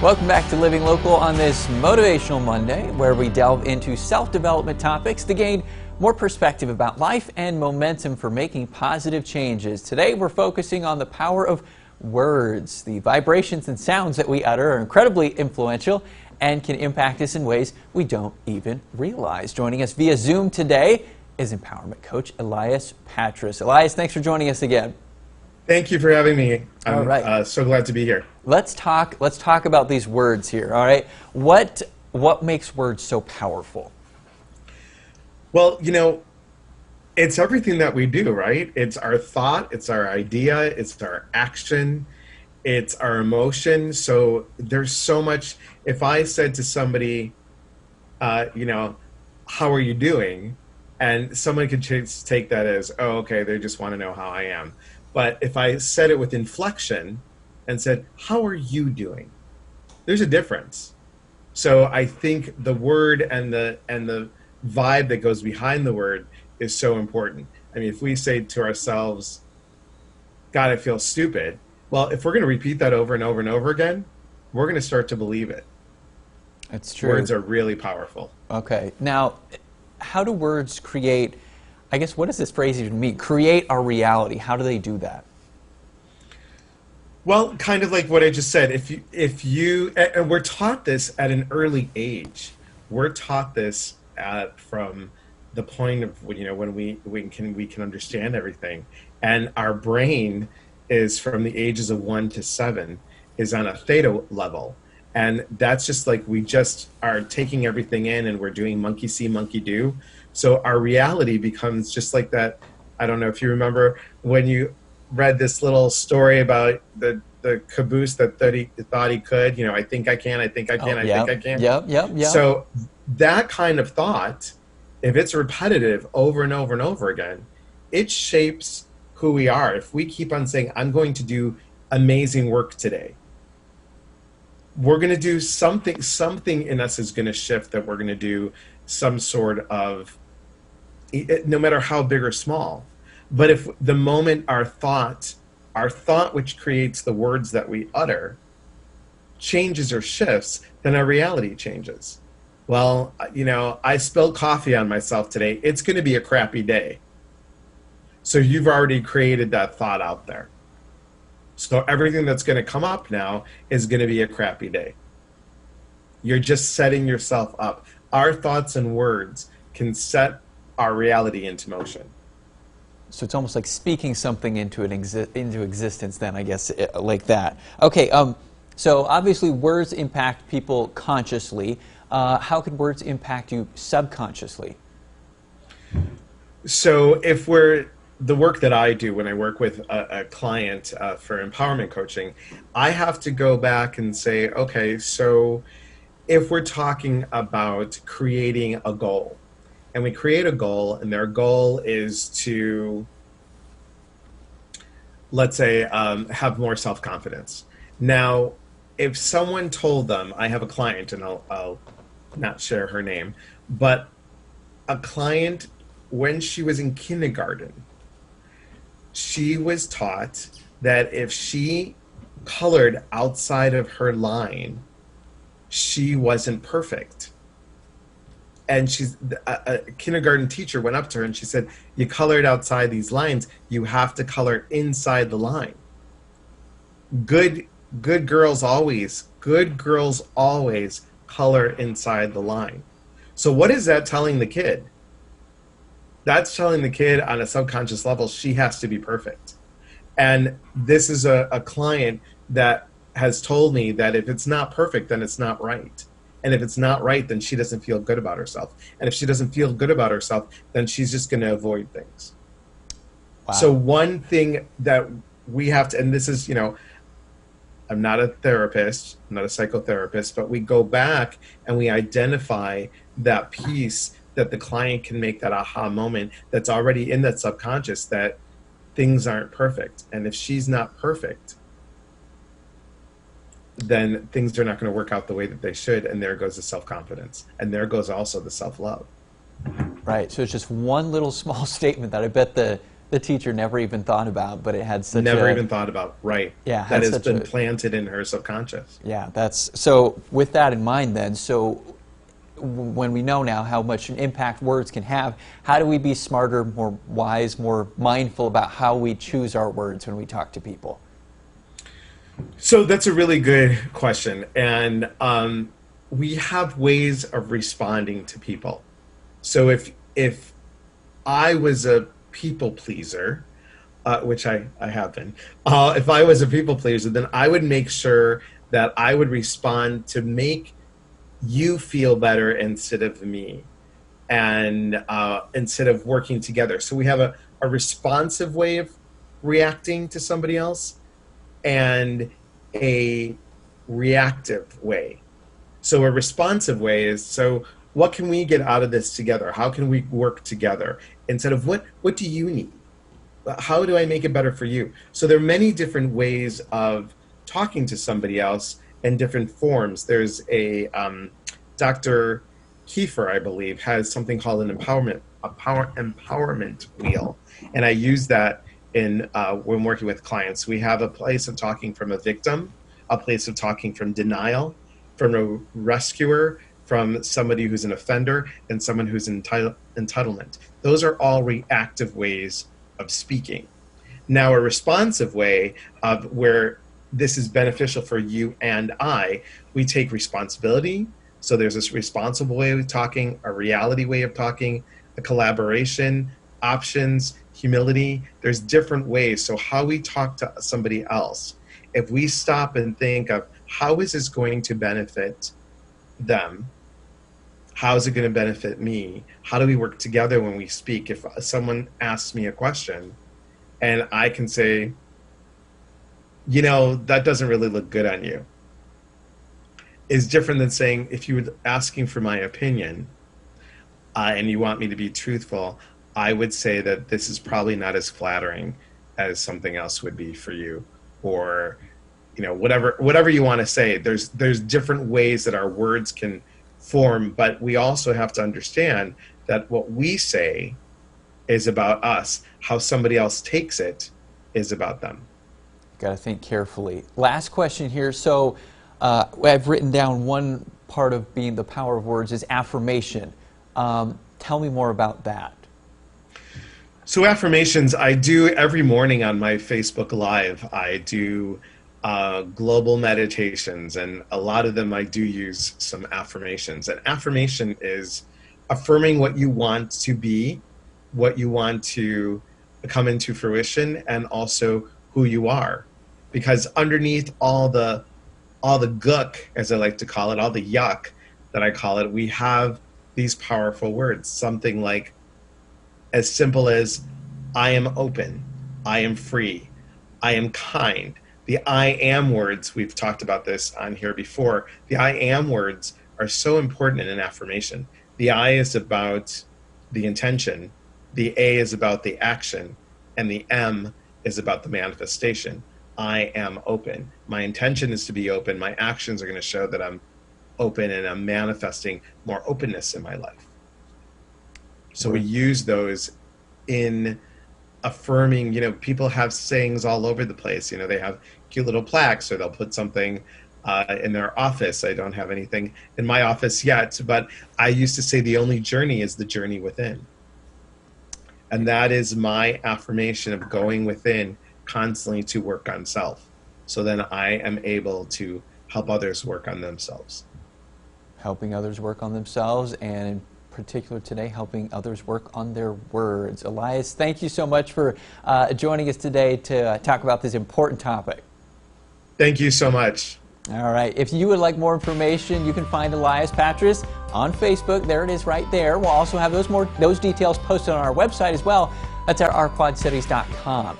Welcome back to Living Local on this Motivational Monday, where we delve into self-development topics to gain more perspective about life and momentum for making positive changes. Today, we're focusing on the power of words. The vibrations and sounds that we utter are incredibly influential and can impact us in ways we don't even realize. Joining us via Zoom today is empowerment coach Elias Patras. Elias, thanks for joining us again. Thank you for having me. All right. I'm so glad to be here. Let's talk about these words here, all right? What makes words so powerful? Well, it's everything that we do, right? It's our thought, it's our idea, it's our action, it's our emotion. So there's so much. If I said to somebody, how are you doing? And someone could take that as, oh, okay, they just want to know how I am. But if I said it with inflection and said, how are you doing? There's a difference. So I think the word and the vibe that goes behind the word is so important. I mean, if we say to ourselves, God, I feel stupid. Well, if we're going to repeat that over and over and over again, we're going to start to believe it. That's true. Words are really powerful. Okay. Now, how do words create, I guess, what does this phrase even mean? Create our reality. How do they do that? Well, kind of like what I just said. If you, and we're taught this at an early age. We're taught this from the point of when we can understand everything, and our brain is from the ages of 1 to 7 is on a theta level, and that's just like we just are taking everything in, and we're doing monkey see, monkey do. So our reality becomes just like that. I don't know if you remember when you read this little story about the caboose that thought he could. I think I can. I think I can. I think I can. Yep. So that kind of thought, if it's repetitive over and over and over again, it shapes who we are. If we keep on saying, I'm going to do amazing work today, we're going to do something in us is going to shift, that we're going to do some sort of, no matter how big or small. But if the moment our thought which creates the words that we utter changes or shifts, then our reality changes. Well, I spilled coffee on myself today. It's going to be a crappy day. So you've already created that thought out there. So everything that's going to come up now is going to be a crappy day. You're just setting yourself up. Our thoughts and words can set our reality into motion. So it's almost like speaking something into existence then, I guess, like that. Okay, so obviously words impact people consciously. How can words impact you subconsciously? So if the work that I do when I work with a client for empowerment coaching, I have to go back and say, okay, so if we're talking about creating a goal, and we create a goal, and their goal is to, let's say, have more self-confidence. Now, if someone told them, I have a client, and I'll not share her name, but a client, when she was in kindergarten, she was taught that if she colored outside of her line, she wasn't perfect. And a kindergarten teacher went up to her and she said, you colored outside these lines, you have to color inside the line. Good girls always color inside the line. So what is that telling the kid? That's telling the kid on a subconscious level, she has to be perfect. And this is a client that has told me that if it's not perfect, then it's not right. And if it's not right, then she doesn't feel good about herself. And if she doesn't feel good about herself, then she's just going to avoid things. Wow. So one thing that we have to, and this is, I'm not a therapist, I'm not a psychotherapist, but we go back and we identify that piece that the client can make that aha moment that's already in that subconscious, that things aren't perfect. And if she's not perfect, then things are not going to work out the way that they should. And there goes the self-confidence. And there goes also the self-love. Right. So it's just one little small statement that I bet the the teacher never even thought about, but it had such Never a, even thought about, right. yeah, That had has such been a, planted in her subconscious. yeah, that's, so with that in mind then, so when we know now how much an impact words can have, how do we be smarter, more wise, more mindful about how we choose our words when we talk to people? So that's a really good question. And we have ways of responding to people. So if I was a people pleaser, which I have been, if I was a people pleaser, then I would make sure that I would respond to make you feel better instead of me, and instead of working together. So we have a responsive way of reacting to somebody else and a reactive way. So a responsive way is, so what can we get out of this together? How can we work together? Instead of what do you need? How do I make it better for you? So there are many different ways of talking to somebody else in different forms. There's a Dr. Kiefer, I believe, has something called an empowerment wheel, and I use that in when working with clients. We have a place of talking from a victim, a place of talking from denial, from a rescuer, from somebody who's an offender, and someone who's in entitlement. Those are all reactive ways of speaking. Now, a responsive way of where this is beneficial for you and I, we take responsibility. So there's this responsible way of talking, a reality way of talking, a collaboration, options, humility. There's different ways. So how we talk to somebody else, if we stop and think of how is this going to benefit them, how is it going to benefit me? How do we work together when we speak? If someone asks me a question and I can say, that doesn't really look good on you, is different than saying, if you were asking for my opinion and you want me to be truthful, I would say that this is probably not as flattering as something else would be for you, or whatever you want to say. There's different ways that our words can form, but we also have to understand that what we say is about us. How somebody else takes it is about them. Got to think carefully. Last question here. So I've written down one part of being the power of words is affirmation. Tell me more about that. So affirmations, I do every morning on my Facebook Live. I do global meditations, and a lot of them I do use some affirmations. And affirmation is affirming what you want to be, what you want to come into fruition, and also who you are. Because underneath all the gook, as I like to call it, all the yuck that I call it, we have these powerful words. Something like as simple as, I am open, I am free, I am kind. The I am words, we've talked about this on here before, the I am words are so important in an affirmation. The I is about the intention, the A is about the action, and the M is about the manifestation. I am open. My intention is to be open. My actions are going to show that I'm open, and I'm manifesting more openness in my life. So we use those in affirming. People have sayings all over the place. They have cute little plaques, or they'll put something in their office. I don't have anything in my office yet, but I used to say the only journey is the journey within. And that is my affirmation of going within constantly to work on self. So then I am able to help others work on themselves. Helping others work on themselves, and in particular today, helping others work on their words. Elias, thank you so much for joining us today to talk about this important topic. Thank you so much. All right. If you would like more information, you can find Elias Patras on Facebook. There it is right there. We'll also have those details posted on our website as well. That's at ourquadstudies.com.